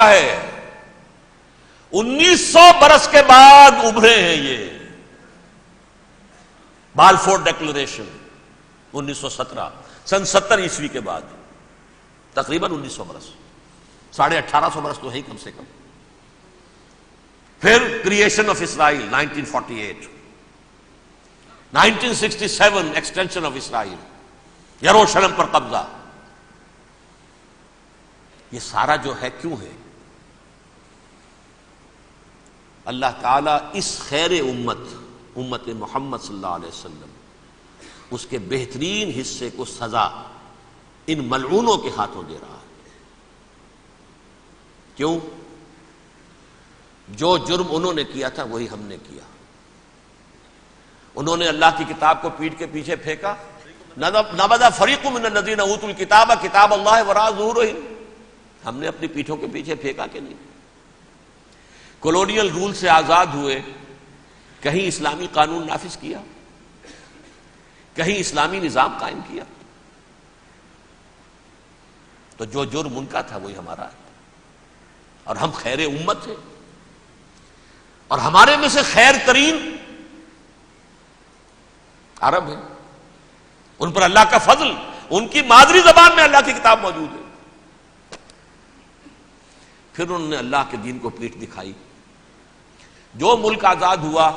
ہے. 1900 برس کے بعد ابھرے ہیں یہ. بالفور ڈیکلریشن 1917 سن 70 عیسوی کے بعد، تقریباً 1900 برس، 1850 برس تو ہے کم سے کم. پھر creation of Israel 1948، 1967 extension of Israel, یروشلم پر قبضہ. یہ سارا جو ہے کیوں ہے؟ اللہ تعالیٰ اس خیر امت محمد صلی اللہ علیہ وسلم، اس کے بہترین حصے کو سزا ان ملعونوں کے ہاتھوں دے رہا ہے. کیوں؟ جو جرم انہوں نے کیا تھا وہی ہم نے کیا. انہوں نے اللہ کی کتاب کو پیٹھ کے پیچھے پھینکا. نبذ فریق من الذین اوتوا الکتاب کتاب اللہ وراء ظہورہم. ہم نے اپنی پیٹھوں کے پیچھے پھینکا کہ نہیں؟ کولونیل رول سے آزاد ہوئے، کہیں اسلامی قانون نافذ کیا، کہیں اسلامی نظام قائم کیا. تو جو جرم ان کا تھا وہی ہمارا ہے. اور ہم خیر امت ہیں، اور ہمارے میں سے خیر ترین عرب ہیں. ان پر اللہ کا فضل، ان کی مادری زبان میں اللہ کی کتاب موجود ہے. پھر انہوں نے اللہ کے دین کو پیٹھ دکھائی. جو ملک آزاد ہوا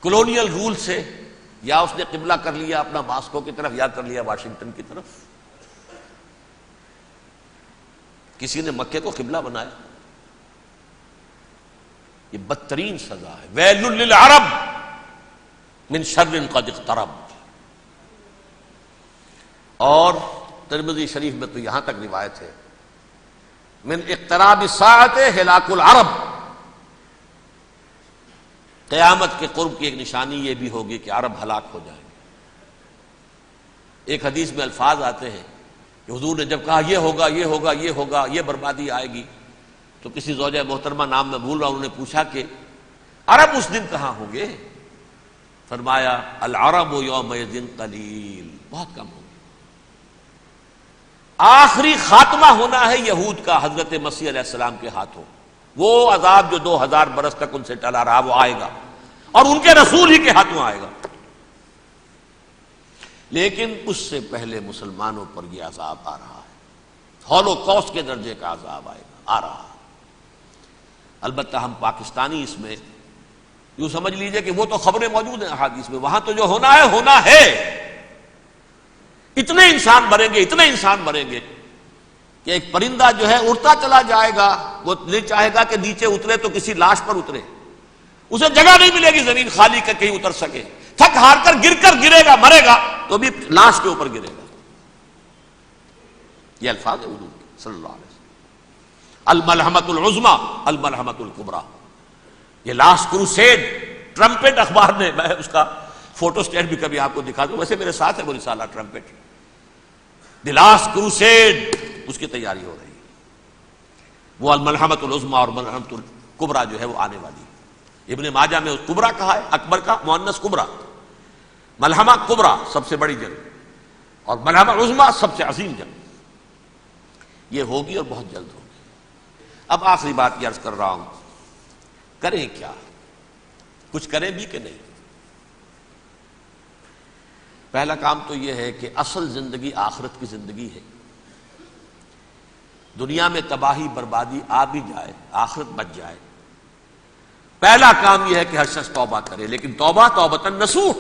کولونیل رول سے، یا اس نے قبلہ کر لیا اپنا ماسکو کی طرف یا کر لیا واشنگٹن کی طرف. کسی نے مکے کو قبلہ بنایا. یہ بدترین سزا ہے. ویل للعرب من شر قد اقترب. اور ترمذی شریف میں تو یہاں تک روایت ہے، من اقتراب الساعۃ ہلاک العرب. قیامت کے قرب کی ایک نشانی یہ بھی ہوگی کہ عرب ہلاک ہو جائیں گے. ایک حدیث میں الفاظ آتے ہیں کہ حضور نے جب کہا یہ ہوگا یہ ہوگا یہ ہوگا، یہ بربادی آئے گی، تو کسی زوجہ محترمہ نام میں بھول رہا ہوں، انہوں نے پوچھا کہ عرب اس دن کہاں ہوں گے؟ فرمایا العرب یومئذ قلیل، بہت کم ہوں گے. آخری خاتمہ ہونا ہے یہود کا حضرت مسیح علیہ السلام کے ہاتھوں. وہ عذاب جو 2000 برس تک ان سے ٹلا رہا وہ آئے گا، اور ان کے رسول ہی کے ہاتھوں آئے گا. لیکن اس سے پہلے مسلمانوں پر یہ عذاب آ رہا ہے. ہولوکاسٹ کے درجے کا عذاب آ رہا ہے. البتہ ہم پاکستانی اس میں یوں سمجھ لیجئے کہ وہ تو خبریں موجود ہیں احادیث میں، وہاں تو جو ہونا ہے ہونا ہے. اتنے انسان مریں گے، اتنے انسان مریں گے کہ ایک پرندہ جو ہے اڑتا چلا جائے گا، وہ نہیں چاہے گا کہ نیچے اترے تو کسی لاش پر اترے. اسے جگہ نہیں ملے گی زمین خالی کہ کہیں اتر سکے. تھک ہار کر گرے گا، مرے گا تو بھی لاش کے اوپر گرے گا. یہ الفاظ ہے حضور کے صلی اللہ علیہ وسلم. الملحمۃ العظمی الملحمۃ الکبریٰ. یہ لاسٹ کروسیڈ ٹرمپٹ اخبار نے، میں اس کا فوٹو اسٹیٹ بھی کبھی آپ کو دکھا دوں، ویسے میرے ساتھ ہے وہ رسالہ ٹرمپٹ. دی لاسٹ کروسیڈ اس کی تیاری ہو رہی ہے. وہ الملحمۃ العظمی اور ملحمۃ الکبریٰ جو ہے وہ آنے والی ہے. ابن ماجہ میں اس کبریٰ کہا ہے، اکبر کا مؤنث کبریٰ. ملحمہ کبریٰ سب سے بڑی جنگ، اور ملحمہ عظمی سب سے عظیم جنگ. یہ ہوگی اور بہت جلد ہوگی. اب آخری بات یہ عرض کر رہا ہوں، کریں کیا؟ کچھ کریں بھی کہ نہیں؟ پہلا کام تو یہ ہے کہ اصل زندگی آخرت کی زندگی ہے. دنیا میں تباہی بربادی آ بھی جائے، آخرت بچ جائے. پہلا کام یہ ہے کہ ہر شخص توبہ کرے، لیکن توبہ توبۃ نصوح،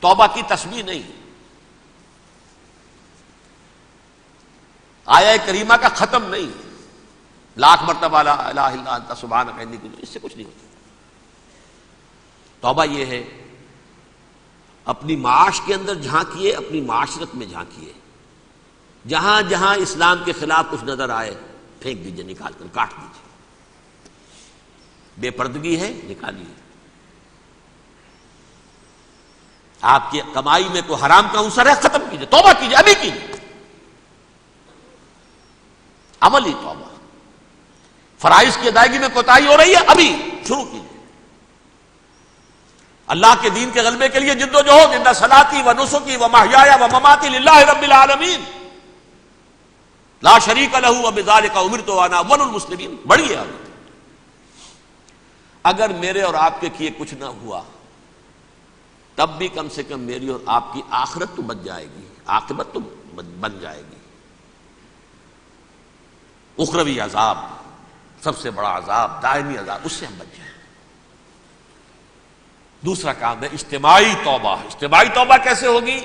توبہ کی تسبیح نہیں. آیہ کریمہ کا ختم نہیں، لاکھ مرتبہ لا الہ الا انت سبحانک انی کنت، اس سے کچھ نہیں ہوتا. توبہ یہ ہے اپنی معاش کے اندر جھانکیے، اپنی معاشرت میں جھانکیے. جہاں جہاں اسلام کے خلاف کچھ نظر آئے پھینک دیجئے، نکال کر کاٹ دیجئے. بے پردگی ہے نکالیے. آپ کی کمائی میں کوئی حرام کا عنصر ہے ختم کیجئے، توبہ کیجئے، ابھی کیجئے. عملی توبہ. فرائض کی ادائیگی میں کوتاہی ہو رہی ہے، ابھی شروع کیجئے. اللہ کے دین کے غلبے کے لیے جد و جہد. ان صلاتی و نسکی و محیایا و مماتی للہ رب العالمین. لا شریک لہ وبذالک امرت وانا اول المسلمین. بڑی ہے آگے. اگر میرے اور آپ کے کیے کچھ نہ ہوا تب بھی کم سے کم میری اور آپ کی آخرت تو بچ جائے گی، عاقبت تو بن جائے گی. اخروی عذاب، سب سے بڑا عذاب، دائمی عذاب، اس سے ہم بچ جائیں. دوسرا کام ہے اجتماعی توبہ. اجتماعی توبہ کیسے ہوگی؟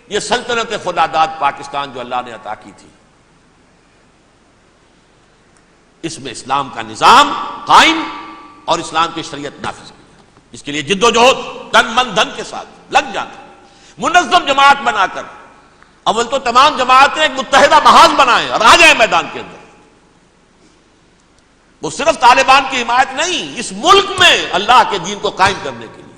یہ سلطنت خدا داد پاکستان جو اللہ نے عطا کی تھی، اس میں اسلام کا نظام قائم اور اسلام کی شریعت نافذ کی. اس کے لیے جد و جہد تن من دھن کے ساتھ لگ جانا، منظم جماعت بنا کر. اول تو تمام جماعتیں ایک متحدہ محاذ بنائیں اور آ جائیں میدان کے اندر. وہ صرف طالبان کی حمایت نہیں، اس ملک میں اللہ کے دین کو قائم کرنے کی.